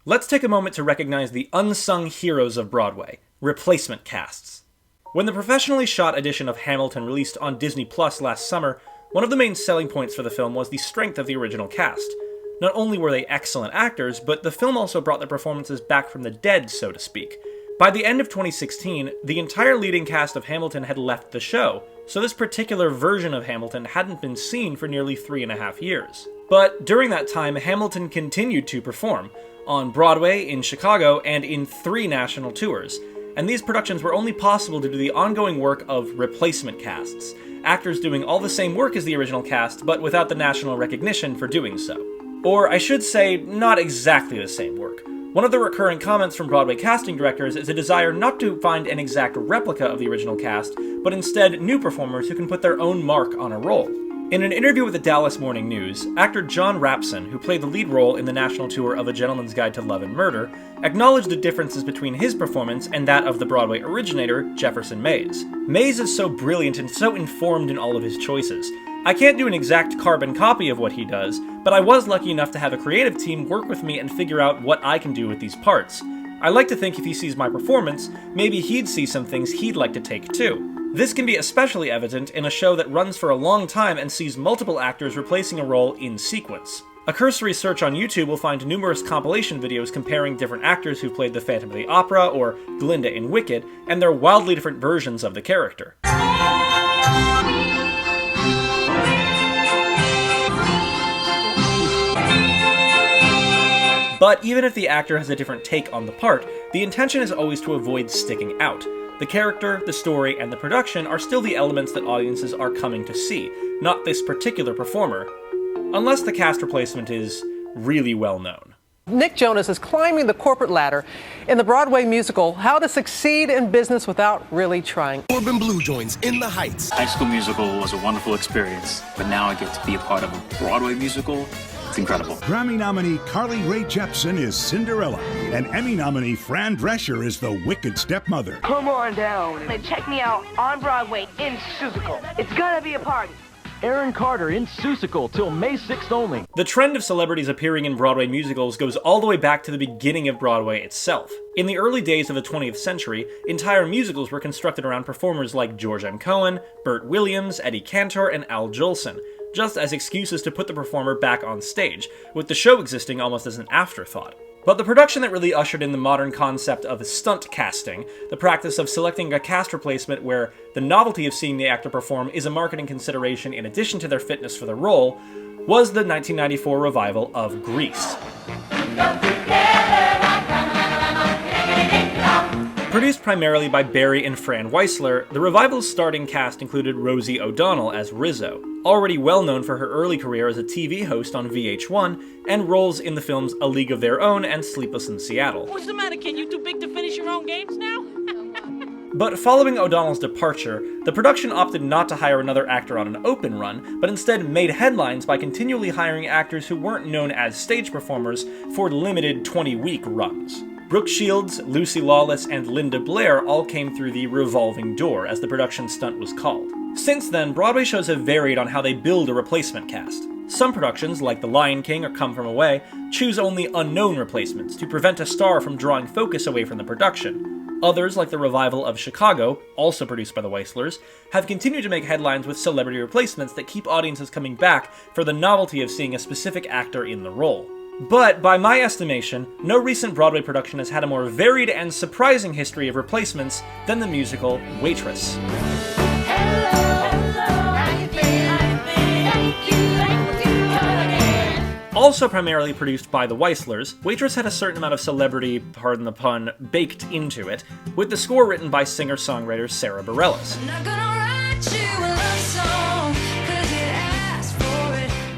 Let's take a moment to recognize the unsung heroes of Broadway, replacement casts. When the professionally shot edition of Hamilton released on Disney Plus last summer, one of the main selling points for the film was the strength of the original cast. Not only were they excellent actors, but the film also brought their performances back from the dead, so to speak. By the end of 2016, the entire leading cast of Hamilton had left the show, so this particular version of Hamilton hadn't been seen for nearly 3.5 years. But during that time, Hamilton continued to perform, on Broadway, in Chicago, and in 3 national tours, and these productions were only possible due to the ongoing work of replacement casts, actors doing all the same work as the original cast, but without the national recognition for doing so. Or I should say, not exactly the same work. One of the recurring comments from Broadway casting directors is a desire not to find an exact replica of the original cast, but instead new performers who can put their own mark on a role. In an interview with the Dallas Morning News, actor John Rapson, who played the lead role in the national tour of A Gentleman's Guide to Love and Murder, acknowledged the differences between his performance and that of the Broadway originator, Jefferson Mays. Mays is so brilliant and so informed in all of his choices. I can't do an exact carbon copy of what he does, but I was lucky enough to have a creative team work with me and figure out what I can do with these parts. I like to think if he sees my performance, maybe he'd see some things he'd like to take too. This can be especially evident in a show that runs for a long time and sees multiple actors replacing a role in sequence. A cursory search on YouTube will find numerous compilation videos comparing different actors who played the Phantom of the Opera or Glinda in Wicked, and their wildly different versions of the character. But even if the actor has a different take on the part, the intention is always to avoid sticking out. The character, the story, and the production are still the elements that audiences are coming to see, not this particular performer, unless the cast replacement is really well known. Nick Jonas is climbing the corporate ladder in the Broadway musical How to Succeed in Business Without Really Trying. Urban Blue joins In the Heights. High School Musical was a wonderful experience, but now I get to be a part of a Broadway musical. It's incredible. Grammy nominee Carly Rae Jepsen is Cinderella, and Emmy nominee Fran Drescher is the wicked stepmother. Come on down and check me out on Broadway in Seussical. It's gonna be a party. Aaron Carter in Seussical till May 6th only. The trend of celebrities appearing in Broadway musicals goes all the way back to the beginning of Broadway itself. In the early days of the 20th century, entire musicals were constructed around performers like George M. Cohan, Burt Williams, Eddie Cantor, and Al Jolson, just as excuses to put the performer back on stage, with the show existing almost as an afterthought. But the production that really ushered in the modern concept of stunt casting, the practice of selecting a cast replacement where the novelty of seeing the actor perform is a marketing consideration in addition to their fitness for the role, was the 1994 revival of Grease. Produced primarily by Barry and Fran Weisler, the revival's starting cast included Rosie O'Donnell as Rizzo, already well known for her early career as a TV host on VH1, and roles in the films A League of Their Own and Sleepless in Seattle. What's the matter, kid? You too big to finish your own games now? But following O'Donnell's departure, the production opted not to hire another actor on an open run, but instead made headlines by continually hiring actors who weren't known as stage performers for limited 20-week runs. Brooke Shields, Lucy Lawless, and Linda Blair all came through the revolving door, as the production stunt was called. Since then, Broadway shows have varied on how they build a replacement cast. Some productions, like The Lion King or Come From Away, choose only unknown replacements to prevent a star from drawing focus away from the production. Others, like the revival of Chicago, also produced by the Weislers, have continued to make headlines with celebrity replacements that keep audiences coming back for the novelty of seeing a specific actor in the role. But, by my estimation, no recent Broadway production has had a more varied and surprising history of replacements than the musical Waitress. Also primarily produced by the Weislers, Waitress had a certain amount of celebrity, pardon the pun, baked into it, with the score written by singer-songwriter Sarah Bareilles.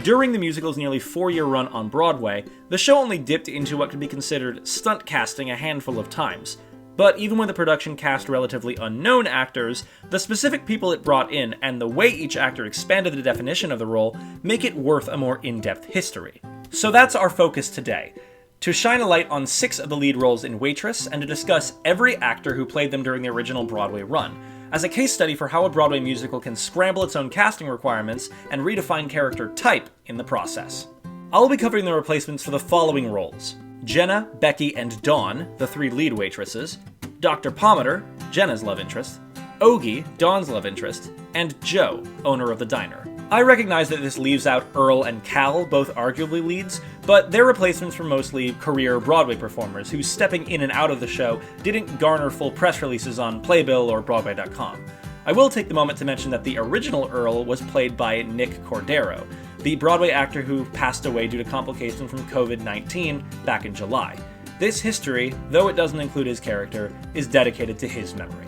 During the musical's nearly 4-year run on Broadway, the show only dipped into what could be considered stunt casting a handful of times. But even when the production cast relatively unknown actors, the specific people it brought in and the way each actor expanded the definition of the role make it worth a more in-depth history. So that's our focus today, to shine a light on 6 of the lead roles in Waitress and to discuss every actor who played them during the original Broadway run, as a case study for how a Broadway musical can scramble its own casting requirements and redefine character type in the process. I'll be covering the replacements for the following roles: Jenna, Becky, and Dawn, the three lead waitresses, Dr. Pomander, Jenna's love interest, Ogie, Dawn's love interest, and Joe, owner of the diner. I recognize that this leaves out Earl and Cal, both arguably leads, but their replacements were mostly career Broadway performers whose stepping in and out of the show didn't garner full press releases on Playbill or Broadway.com. I will take the moment to mention that the original Earl was played by Nick Cordero, the Broadway actor who passed away due to complications from COVID-19 back in July. This history, though it doesn't include his character, is dedicated to his memory.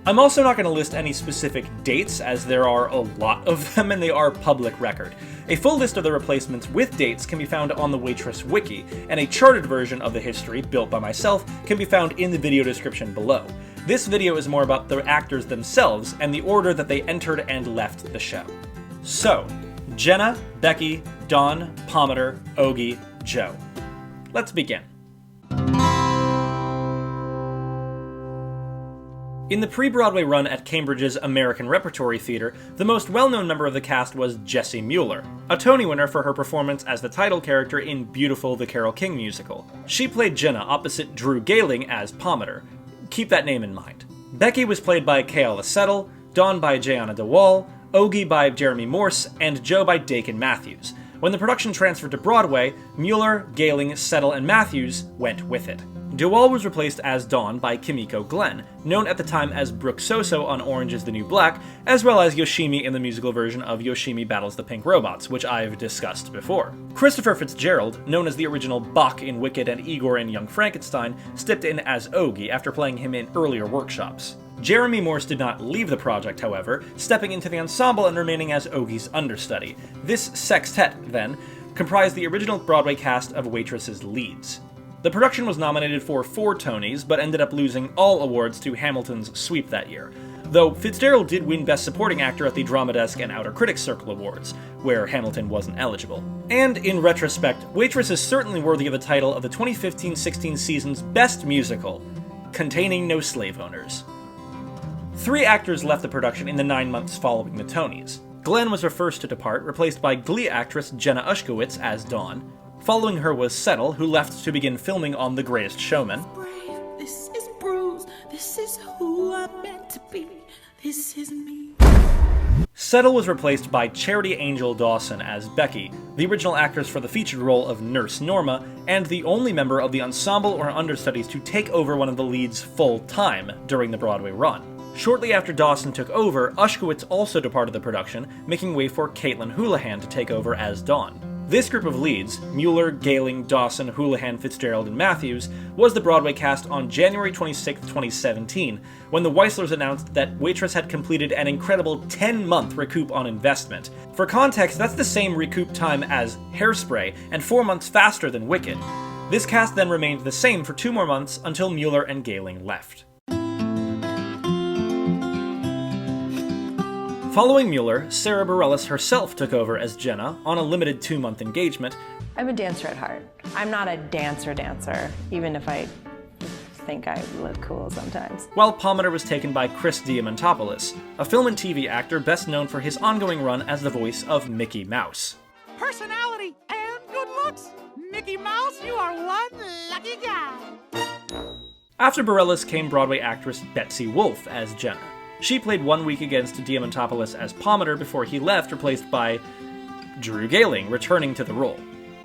I'm also not going to list any specific dates, as there are a lot of them and they are public record. A full list of the replacements with dates can be found on the Waitress Wiki, and a charted version of the history, built by myself, can be found in the video description below. This video is more about the actors themselves and the order that they entered and left the show. So, Jenna, Becky, Dawn, Pomander, Ogie, Joe. Let's begin. In the pre-Broadway run at Cambridge's American Repertory Theatre, the most well-known member of the cast was Jessie Mueller, a Tony winner for her performance as the title character in Beautiful, the Carole King musical. She played Jenna opposite Drew Gayling as Pomander. Keep that name in mind. Becky was played by Keala Settle, Dawn by Jayana DeWall, Ogie by Jeremy Morse, and Joe by Dakin Matthews. When the production transferred to Broadway, Mueller, Gayling, Settle, and Matthews went with it. DeWall was replaced as Dawn by Kimiko Glenn, known at the time as Brooke Soso on Orange is the New Black, as well as Yoshimi in the musical version of Yoshimi Battles the Pink Robots, which I've discussed before. Christopher Fitzgerald, known as the original Bach in Wicked and Igor in Young Frankenstein, stepped in as Ogie after playing him in earlier workshops. Jeremy Morse did not leave the project, however, stepping into the ensemble and remaining as Ogie's understudy. This sextet, then, comprised the original Broadway cast of Waitress's leads. The production was nominated for 4 Tonys, but ended up losing all awards to Hamilton's sweep that year, though Fitzgerald did win Best Supporting Actor at the Drama Desk and Outer Critics Circle Awards, where Hamilton wasn't eligible. And in retrospect, Waitress is certainly worthy of the title of the 2015-16 season's Best Musical, containing no slave owners. 3 actors left the production in the 9 months following the Tonys. Glenn was her first to depart, replaced by Glee actress Jenna Ushkowitz as Dawn. Following her was Settle, who left to begin filming on The Greatest Showman. This is Bruce. This is who I'm meant to be. This is me. Settle was replaced by Charity Angel Dawson as Becky, the original actress for the featured role of Nurse Norma, and the only member of the ensemble or understudies to take over one of the leads full-time during the Broadway run. Shortly after Dawson took over, Ushkowitz also departed the production, making way for Caitlin Houlihan to take over as Dawn. This group of leads, Mueller, Gayling, Dawson, Houlihan, Fitzgerald, and Matthews, was the Broadway cast on January 26, 2017, when the Weislers announced that Waitress had completed an incredible 10-month recoup on investment. For context, that's the same recoup time as Hairspray, and 4 months faster than Wicked. This cast then remained the same for 2 more months until Mueller and Gayling left. Following Mueller, Sarah Bareilles herself took over as Jenna on a limited 2-month engagement. I'm a dancer at heart. I'm not a dancer, even if I think I look cool sometimes. While Pomander was taken by Chris Diamantopoulos, a film and TV actor best known for his ongoing run as the voice of Mickey Mouse. Personality and good looks. Mickey Mouse, you are one lucky guy. After Bareilles came Broadway actress Betsy Wolfe as Jenna. She played 1 week against Diamantopoulos as Pomander before he left, replaced by Drew Gayling, returning to the role.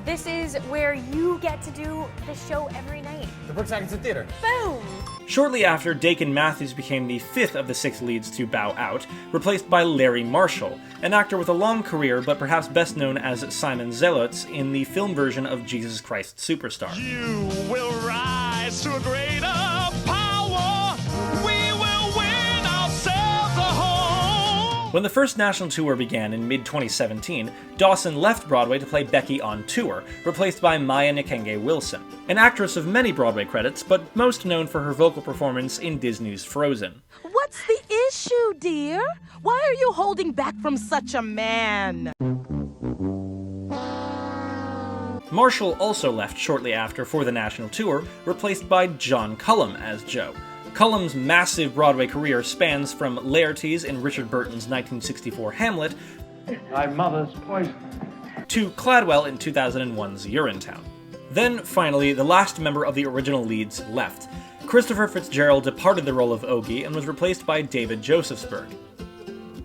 This is where you get to do the show every night. The Brooks Atkinson Theater. Boom! Shortly after, Dakin Matthews became the 5th of the 6 leads to bow out, replaced by Larry Marshall, an actor with a long career but perhaps best known as Simon Zelotz in the film version of Jesus Christ Superstar. You will rise to a greater power. We will win ourselves a home. When the first national tour began in mid-2017, Dawson left Broadway to play Becky on tour, replaced by Maya Nikenge Wilson, an actress of many Broadway credits, but most known for her vocal performance in Disney's Frozen. What's the issue, dear? Why are you holding back from such a man? Marshall also left shortly after for the national tour, replaced by John Cullum as Joe. Cullum's massive Broadway career spans from Laertes in Richard Burton's 1964 Hamlet, My mother's poison, to Cladwell in 2001's Urinetown. Then, finally, the last member of the original leads left. Christopher Fitzgerald departed the role of Ogie and was replaced by David Josephsberg.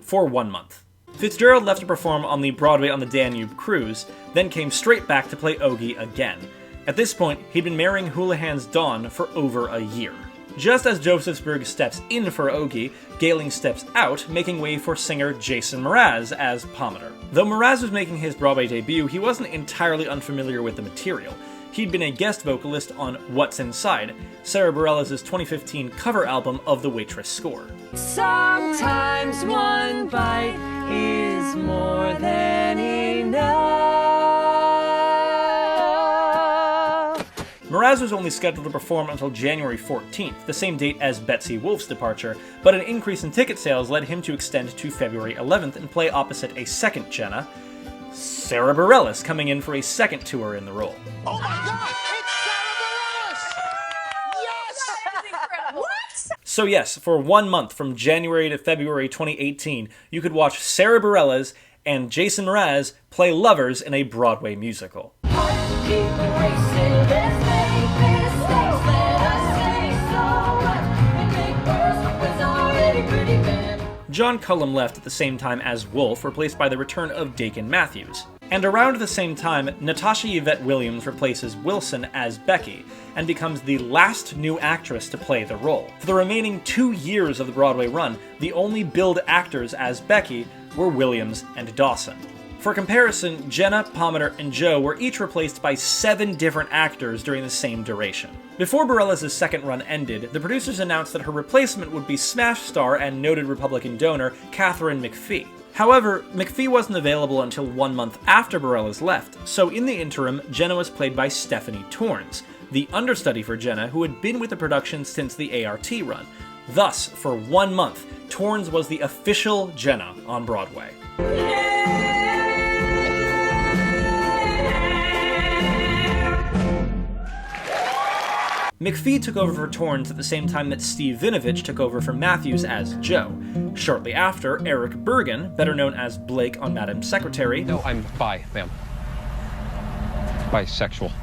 For 1 month. Fitzgerald left to perform on the Broadway on the Danube cruise, then came straight back to play Ogie again. At this point, he'd been marrying Houlihan's Dawn for over a year. Just as Josephsberg steps in for Ogie, Gayling steps out, making way for singer Jason Mraz as Pomander. Though Mraz was making his Broadway debut, he wasn't entirely unfamiliar with the material. He'd been a guest vocalist on What's Inside, Sarah Bareilles' 2015 cover album of the Waitress score. Sometimes one bite is more than enough. Mraz was only scheduled to perform until January 14th, the same date as Betsy Wolfe's departure, but an increase in ticket sales led him to extend to February 11th and play opposite a second Jenna, Sarah Bareilles, coming in for a second tour in the role. Oh my God! It's Sarah Bareilles! Yes! What? So yes, for 1 month from January to February 2018, you could watch Sarah Bareilles and Jason Mraz play lovers in a Broadway musical. John Cullum left at the same time as Wolfe, replaced by the return of Dakin Matthews. And around the same time, Natasha Yvette Williams replaces Wilson as Becky, and becomes the last new actress to play the role. For the remaining 2 years of the Broadway run, the only billed actors as Becky were Williams and Dawson. For comparison, Jenna, Pomander, and Joe were each replaced by 7 different actors during the same duration. Before Bareilles' second run ended, the producers announced that her replacement would be Smash star and noted Republican donor Katharine McPhee. However, McPhee wasn't available until 1 month after Bareilles left, so in the interim, Jenna was played by Stephanie Torrens, the understudy for Jenna who had been with the production since the ART run. Thus, for 1 month, Torrens was the official Jenna on Broadway. McPhee took over for Torrens at the same time that Steve Vinovich took over for Matthews as Joe. Shortly after, Eric Bergen, better known as Blake on Madam's Secretary... No, I'm bi, ma'am. Bisexual.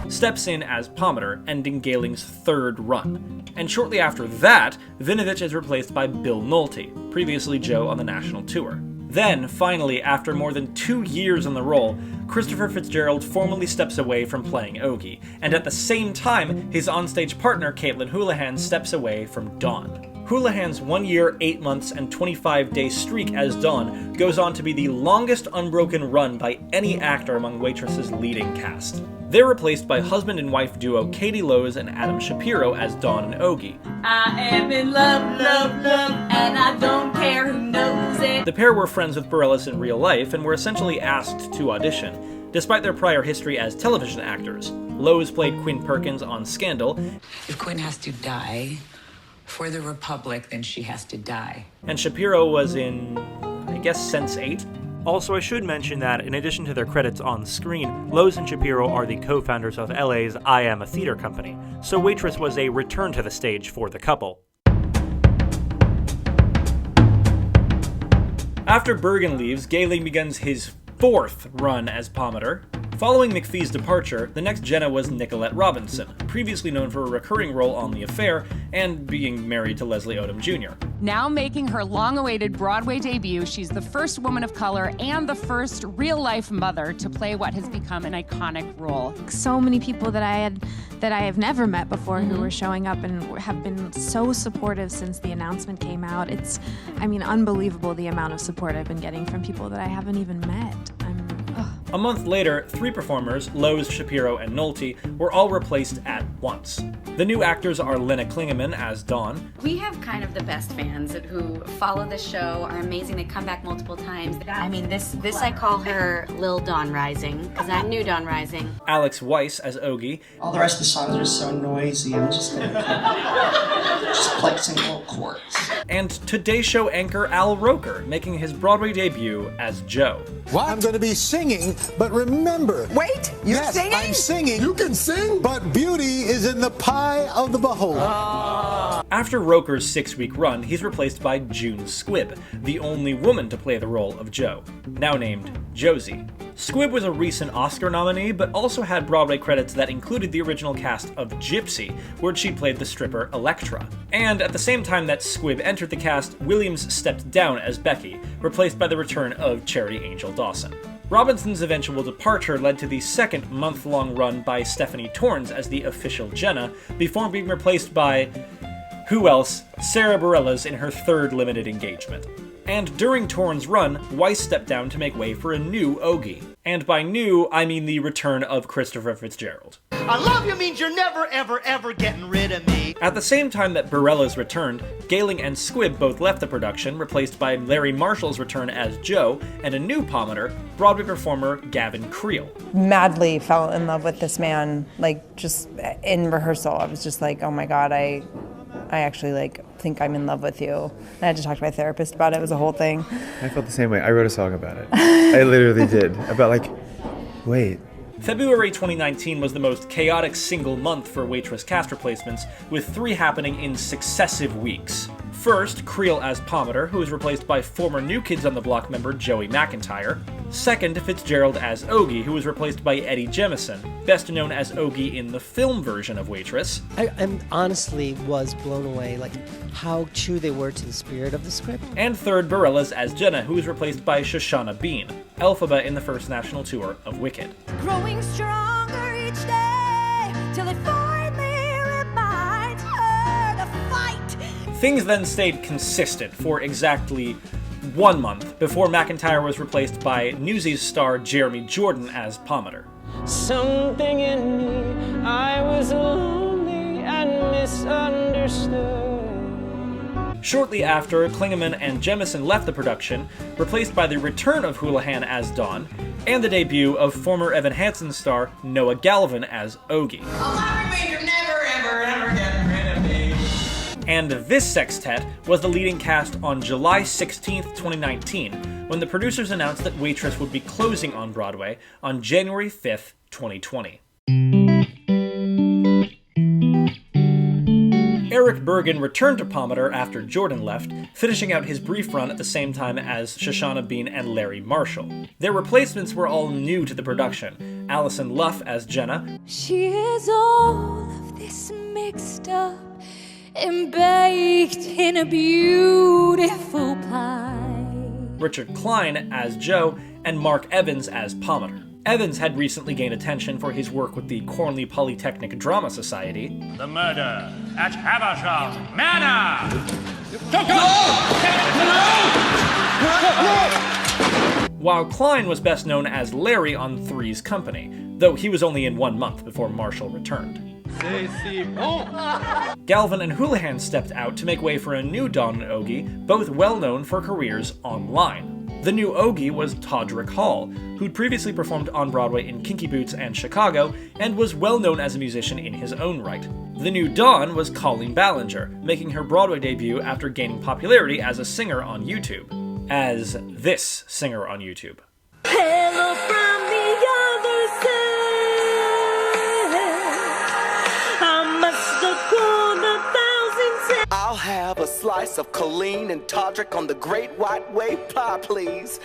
Steps in as Pomander, ending Gayling's 3rd run. And shortly after that, Vinovich is replaced by Bill Nolte, previously Joe on the national tour. Then, finally, after more than 2 years on the role, Christopher Fitzgerald formally steps away from playing Ogie, and at the same time, his onstage partner Caitlin Houlihan steps away from Dawn. Houlihan's 1 year, 8 months, and 25-day streak as Dawn goes on to be the longest unbroken run by any actor among Waitress's leading cast. They're replaced by husband and wife duo Katie Lowes and Adam Shapiro as Dawn and Ogie. I am in love, love, love, and I don't care who knows it. The pair were friends with Bareilles in real life and were essentially asked to audition, despite their prior history as television actors. Lowes played Quinn Perkins on Scandal. If Quinn has to die for the Republic, then she has to die. And Shapiro was in, I guess, Sense8. Also, I should mention that, in addition to their credits on screen, Lowes and Shapiro are the co-founders of LA's I Am a Theater company, so Waitress was a return to the stage for the couple. After Bergen leaves, Gayling begins his 4th run as Pomander. Following McPhee's departure, the next Jenna was Nicolette Robinson, previously known for a recurring role on The Affair and being married to Leslie Odom Jr. Now making her long-awaited Broadway debut, she's the first woman of color and the first real-life mother to play what has become an iconic role. So many people that I have never met before who were showing up and have been so supportive since the announcement came out. It's, unbelievable the amount of support I've been getting from people that I haven't even met. A month later, 3 performers, Lowes, Shapiro, and Nolte, were all replaced at once. The new actors are Lena Klingemann as Dawn. We have kind of the best fans who follow the show, are amazing, they come back multiple times. This I call her Lil Dawn Rising, because I'm new Dawn Rising. Alex Weiss as Ogie. All the rest of the songs are so noisy, I'm just gonna just play single chords. And Today Show anchor Al Roker, making his Broadway debut as Joe. What? I'm gonna be singing, but remember... Wait, you're singing? I'm singing. You can sing? But beauty is in the pie of the beholder. After Roker's 6-week run, he's replaced by June Squibb, the only woman to play the role of Jo, now named Josie. Squibb was a recent Oscar nominee, but also had Broadway credits that included the original cast of Gypsy, where she played the stripper Electra. And at the same time that Squibb entered the cast, Williams stepped down as Becky, replaced by the return of Charity Angel Dawson. Robinson's eventual departure led to the second month-long run by Stephanie Torrens as the official Jenna, before being replaced by, who else, Sarah Bareilles in her third limited engagement. And during Torrens' run, Weiss stepped down to make way for a new Ogie. And by new, I mean the return of Christopher Fitzgerald. I love you means you're never, ever, ever getting rid of me. At the same time that Bareilles returned, Gehling and Squibb both left the production, replaced by Larry Marshall's return as Jo and a new Palmater, Broadway performer Gavin Creel. Madly fell in love with this man, like just in rehearsal. I was just like, oh my God, I actually think I'm in love with you. And I had to talk to my therapist about it. It was a whole thing. I felt the same way. I wrote a song about it. I literally did. About wait. February 2019 was the most chaotic single month for Waitress cast replacements, with 3 happening in successive weeks. First, Creel as Palmater, who was replaced by former New Kids on the Block member Joey McIntyre. Second, Fitzgerald as Ogie, who was replaced by Eddie Jemison, best known as Ogie in the film version of Waitress. I honestly was blown away, how true they were to the spirit of the script. And third, Bareilles as Jenna, who was replaced by Shoshana Bean, Elphaba in the first national tour of Wicked. Growing stronger each day till it finally reminds her to fight. Things then stayed consistent for exactly 1 month before McIntyre was replaced by Newsies star Jeremy Jordan as Palmater. Something in me, I was lonely and misunderstood. Shortly after, Klingeman and Jemison left the production, replaced by the return of Houlihan as Dawn, and the debut of former Evan Hansen star Noah Galvin as Ogie. You're never, ever, ever getting rid of me. And this sextet was the leading cast on July 16th, 2019, when the producers announced that Waitress would be closing on Broadway on January 5th, 2020. Eric Bergen returned to Palmater after Jordan left, finishing out his brief run at the same time as Shoshana Bean and Larry Marshall. Their replacements were all new to the production. Alison Luff as Jenna. She is all of this mixed up and baked in a beautiful pie. Richard Klein as Jo, and Mark Evans as Palmater. Evans had recently gained attention for his work with the Cornley Polytechnic Drama Society. The murder at Haversham Manor! While Klein was best known as Larry on Three's Company, though he was only in 1 month before Marshall returned. Galvin and Houlihan stepped out to make way for a new Dawn and Ogie, both well known for careers online. The new Ogie was Todrick Hall, who'd previously performed on Broadway in Kinky Boots and Chicago, and was well known as a musician in his own right. The new Dawn was Colleen Ballinger, making her Broadway debut after gaining popularity as a singer on YouTube. As this singer on YouTube. Hello from the other side. I must have gone 1,000 times. I'll have a slice of Colleen and Todrick on the Great White Way pie, please.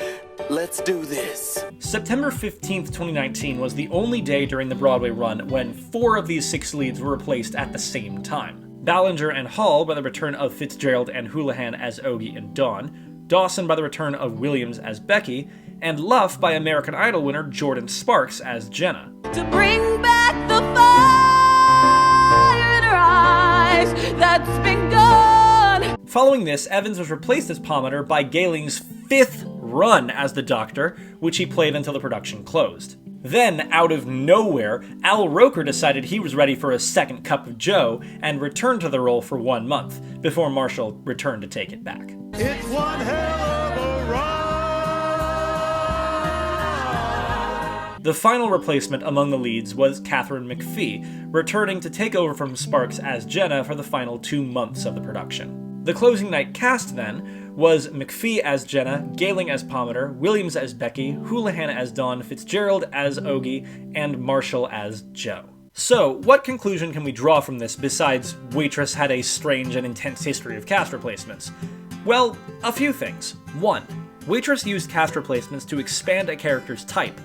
Let's do this. September 15th, 2019 was the only day during the Broadway run when 4 of these 6 leads were replaced at the same time. Ballinger and Hall by the return of Fitzgerald and Houlihan as Ogie and Dawn, Dawson by the return of Williams as Becky, and Luff by American Idol winner Jordan Sparks as Jenna. To bring back the fire in her eyes that's been gone. Following this, Evans was replaced as Palmater by Gahling's 5th run as the Doctor, which he played until the production closed. Then, out of nowhere, Al Roker decided he was ready for a second cup of Joe and returned to the role for 1 month, before Marshall returned to take it back. It's one hell of a ride. The final replacement among the leads was Catherine McPhee, returning to take over from Sparks as Jenna for the final 2 months of the production. The closing night cast, then, was McPhee as Jenna, Gehling as Palmater, Williams as Becky, Houlihan as Dawn, Fitzgerald as Ogie, and Marshall as Jo. So, what conclusion can we draw from this besides Waitress had a strange and intense history of cast replacements? Well, a few things. 1. Waitress used cast replacements to expand a character's type.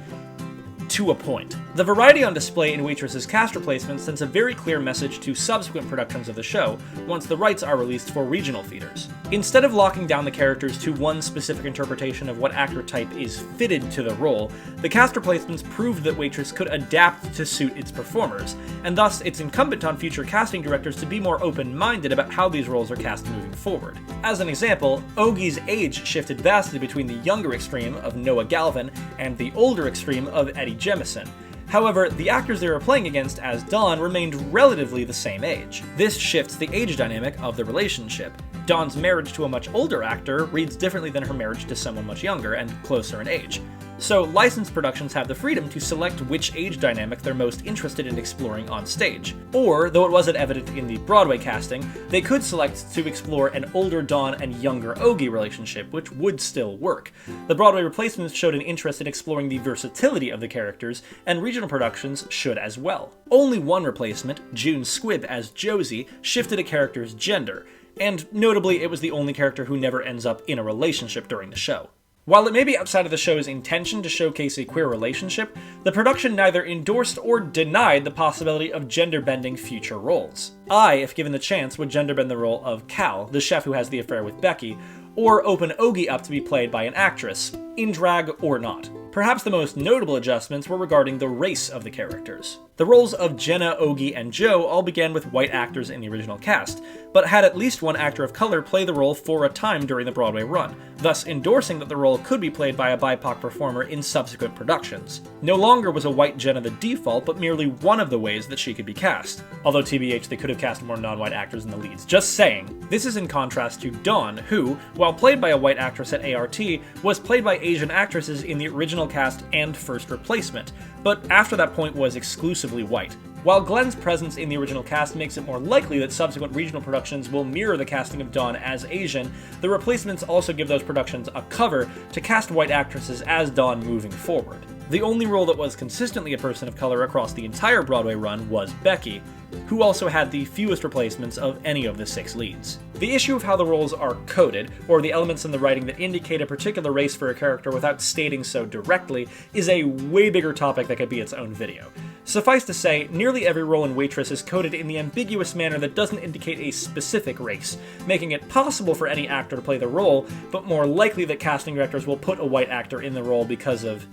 To a point. The variety on display in Waitress's cast replacements sends a very clear message to subsequent productions of the show once the rights are released for regional theaters. Instead of locking down the characters to one specific interpretation of what actor type is fitted to the role, the cast replacements proved that Waitress could adapt to suit its performers, and thus it's incumbent on future casting directors to be more open-minded about how these roles are cast moving forward. As an example, Ogie's age shifted vastly between the younger extreme of Noah Galvin and the older extreme of Eddie Jemison. However, the actors they were playing against as Dawn remained relatively the same age. This shifts the age dynamic of the relationship. Dawn's marriage to a much older actor reads differently than her marriage to someone much younger and closer in age. So licensed productions have the freedom to select which age dynamic they're most interested in exploring on stage. Or, though it wasn't evident in the Broadway casting, they could select to explore an older Dawn and younger Ogie relationship, which would still work. The Broadway replacements showed an interest in exploring the versatility of the characters, and regional productions should as well. Only one replacement, June Squibb as Josie, shifted a character's gender, and notably it was the only character who never ends up in a relationship during the show. While it may be outside of the show's intention to showcase a queer relationship, the production neither endorsed or denied the possibility of gender-bending future roles. I, if given the chance, would gender-bend the role of Cal, the chef who has the affair with Becky, or open Ogie up to be played by an actress, in drag or not. Perhaps the most notable adjustments were regarding the race of the characters. The roles of Jenna, Ogie, and Joe all began with white actors in the original cast, but had at least one actor of color play the role for a time during the Broadway run, thus endorsing that the role could be played by a BIPOC performer in subsequent productions. No longer was a white Jenna the default, but merely one of the ways that she could be cast. Although TBH, they could have cast more non-white actors in the leads. Just saying. This is in contrast to Dawn, who, while played by a white actress at ART, was played by Asian actresses in the original cast and first replacement, but after that point was exclusively white. While Glenn's presence in the original cast makes it more likely that subsequent regional productions will mirror the casting of Dawn as Asian, the replacements also give those productions a cover to cast white actresses as Dawn moving forward. The only role that was consistently a person of color across the entire Broadway run was Becky, who also had the fewest replacements of any of the 6 leads. The issue of how the roles are coded, or the elements in the writing that indicate a particular race for a character without stating so directly, is a way bigger topic that could be its own video. Suffice to say, nearly every role in Waitress is coded in the ambiguous manner that doesn't indicate a specific race, making it possible for any actor to play the role, but more likely that casting directors will put a white actor in the role because of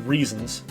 reasons.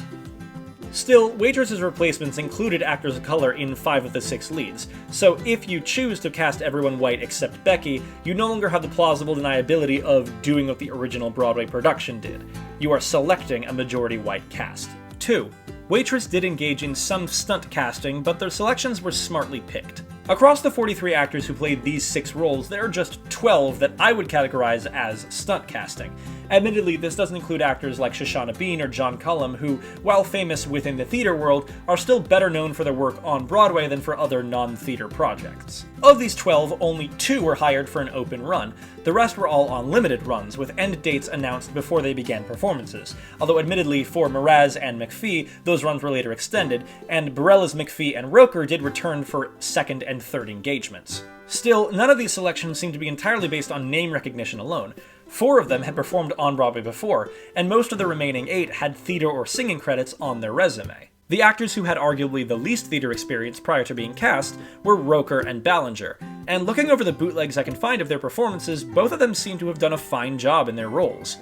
Still, Waitress's replacements included actors of color in 5 of the 6 leads, so if you choose to cast everyone white except Becky, you no longer have the plausible deniability of doing what the original Broadway production did. You are selecting a majority white cast. 2. Waitress did engage in some stunt casting, but their selections were smartly picked. Across the 43 actors who played these 6 roles, there are just 12 that I would categorize as stunt casting. Admittedly, this doesn't include actors like Shoshana Bean or John Cullum, who, while famous within the theater world, are still better known for their work on Broadway than for other non-theater projects. Of these 12, only 2 were hired for an open run. The rest were all on limited runs, with end dates announced before they began performances, although admittedly for Mraz and McPhee, those runs were later extended, and Bareilles, McPhee, and Roker did return for second and third engagements. Still, none of these selections seem to be entirely based on name recognition alone. 4 of them had performed on Broadway before, and most of the remaining 8 had theater or singing credits on their resume. The actors who had arguably the least theater experience prior to being cast were Roker and Ballinger, and looking over the bootlegs I can find of their performances, both of them seem to have done a fine job in their roles.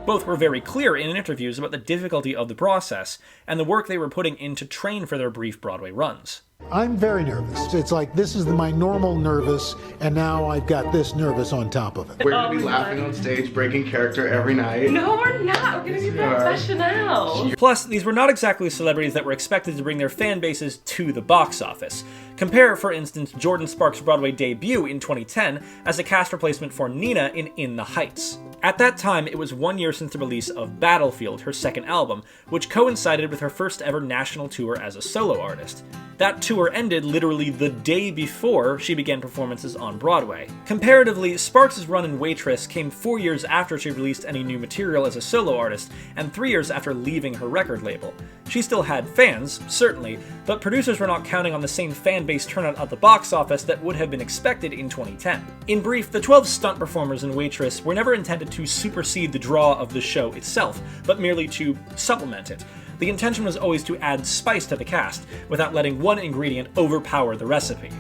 Both were very clear in interviews about the difficulty of the process and the work they were putting in to train for their brief Broadway runs. I'm very nervous. It's like this is my normal nervous, and now I've got this nervous on top of it. We're going to be laughing on stage, breaking character every night. No, we're not. We're going to be professional. Plus, these were not exactly celebrities that were expected to bring their fan bases to the box office. Compare, for instance, Jordan Sparks' Broadway debut in 2010 as a cast replacement for Nina in the Heights. At that time, it was 1 year since the release of Battlefield, her second album, which coincided with her first ever national tour as a solo artist. That tour ended literally the day before she began performances on Broadway. Comparatively, Sparks' run in Waitress came 4 years after she released any new material as a solo artist, and 3 years after leaving her record label. She still had fans, certainly, but producers were not counting on the same fan base turnout at the box office that would have been expected in 2010. In brief, the 12 stunt performers in Waitress were never intended to supersede the draw of the show itself, but merely to supplement it. The intention was always to add spice to the cast, without letting one ingredient overpower the recipe.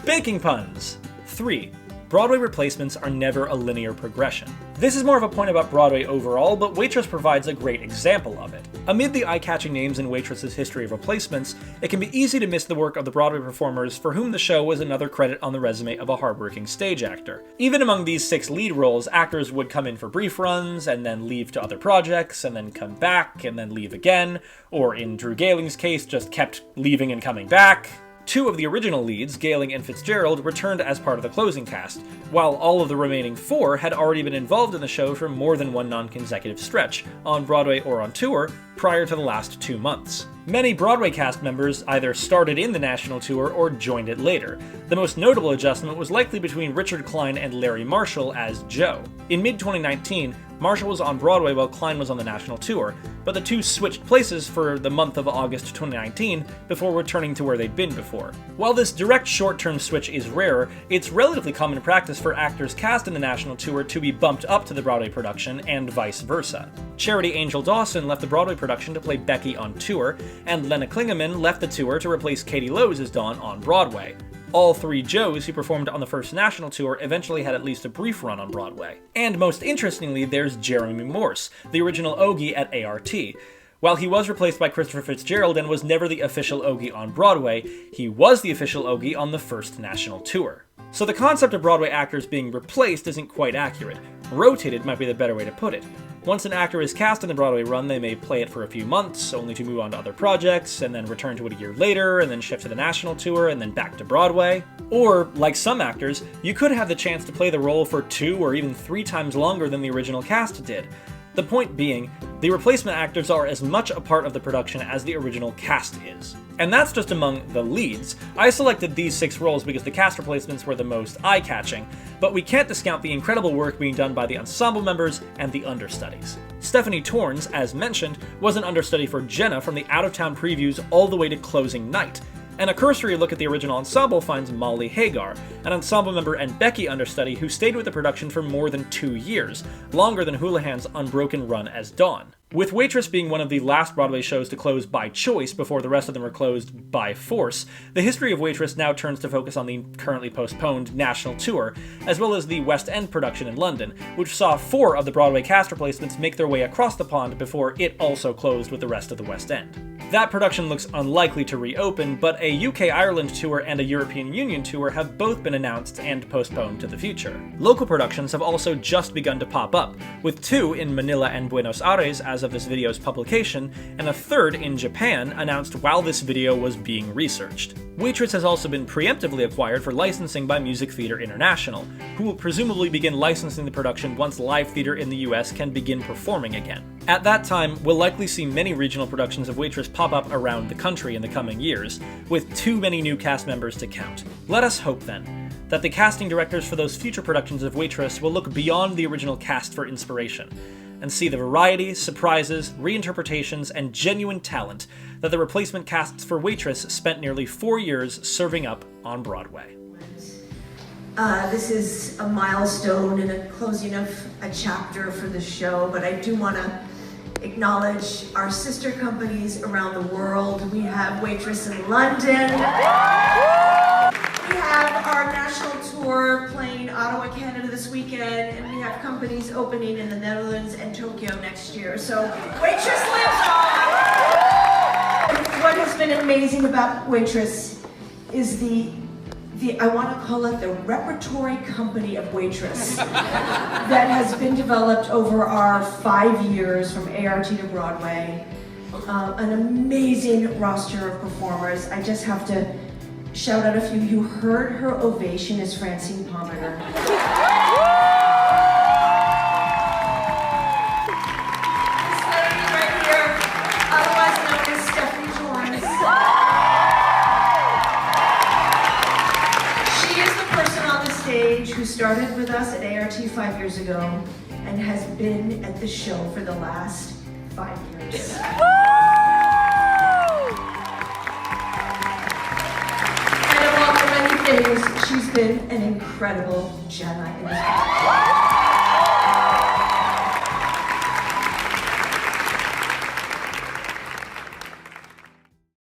Baking puns! 3. Broadway replacements are never a linear progression. This is more of a point about Broadway overall, but Waitress provides a great example of it. Amid the eye-catching names in Waitress's history of replacements, it can be easy to miss the work of the Broadway performers for whom the show was another credit on the resume of a hardworking stage actor. Even among these 6 lead roles, actors would come in for brief runs, and then leave to other projects, and then come back, and then leave again, or in Drew Galing's case, just kept leaving and coming back. 2 of the original leads, Galing and Fitzgerald, returned as part of the closing cast, while all of the remaining 4 had already been involved in the show for more than one non-consecutive stretch, on Broadway or on tour, prior to the last 2 months. Many Broadway cast members either started in the national tour or joined it later. The most notable adjustment was likely between Richard Klein and Larry Marshall as Joe. In mid-2019, Marshall was on Broadway while Klein was on the national tour, but the two switched places for the month of August 2019 before returning to where they'd been before. While this direct short-term switch is rarer, it's relatively common practice for actors cast in the national tour to be bumped up to the Broadway production and vice versa. Charity Angel Dawson left the Broadway production to play Becky on tour, and Lena Klingemann left the tour to replace Katie Lowe's as Dawn on Broadway. All 3 Joes who performed on the first national tour eventually had at least a brief run on Broadway. And most interestingly, there's Jeremy Morse, the original Ogie at ART. While he was replaced by Christopher Fitzgerald and was never the official Ogie on Broadway, he was the official Ogie on the first national tour. So the concept of Broadway actors being replaced isn't quite accurate. Rotated might be the better way to put it. Once an actor is cast in the Broadway run, they may play it for a few months, only to move on to other projects, and then return to it a year later, and then shift to the national tour, and then back to Broadway. Or, like some actors, you could have the chance to play the role for 2 or even 3 times longer than the original cast did. The point being, the replacement actors are as much a part of the production as the original cast is. And that's just among the leads. I selected these 6 roles because the cast replacements were the most eye-catching, but we can't discount the incredible work being done by the ensemble members and the understudies. Stephanie Torrens, as mentioned, was an understudy for Jenna from the out-of-town previews all the way to closing night. And a cursory look at the original ensemble finds Molly Hagar, an ensemble member and Becky understudy who stayed with the production for more than 2 years, longer than Houlihan's unbroken run as Dawn. With Waitress being one of the last Broadway shows to close by choice before the rest of them were closed by force, the history of Waitress now turns to focus on the currently postponed national tour, as well as the West End production in London, which saw 4 of the Broadway cast replacements make their way across the pond before it also closed with the rest of the West End. That production looks unlikely to reopen, but a UK-Ireland tour and a European Union tour have both been announced and postponed to the future. Local productions have also just begun to pop up, with 2 in Manila and Buenos Aires as of this video's publication, and a 3rd in Japan announced while this video was being researched. Waitress has also been preemptively acquired for licensing by Music Theatre International, who will presumably begin licensing the production once live theatre in the US can begin performing again. At that time, we'll likely see many regional productions of Waitress pop up around the country in the coming years, with too many new cast members to count. Let us hope, then, that the casting directors for those future productions of Waitress will look beyond the original cast for inspiration, and see the variety, surprises, reinterpretations, and genuine talent that the replacement casts for Waitress spent nearly 4 years serving up on Broadway. This is a milestone and a closing of a chapter for the show, but I do want to acknowledge our sister companies around the world. We have Waitress in London. We have our national tour playing Ottawa, Canada this weekend, and we have companies opening in the Netherlands and Tokyo next year. So Waitress lives on! What has been amazing about Waitress is I want to call it the repertory company of Waitress that has been developed over our 5 years from ART to Broadway. An amazing roster of performers. I just have to shout out a few. You heard her ovation as Francine Pomander. ART 5 years ago and has been at the show for the last 5 years. And among many things, she's been an incredible Jenna in this movie.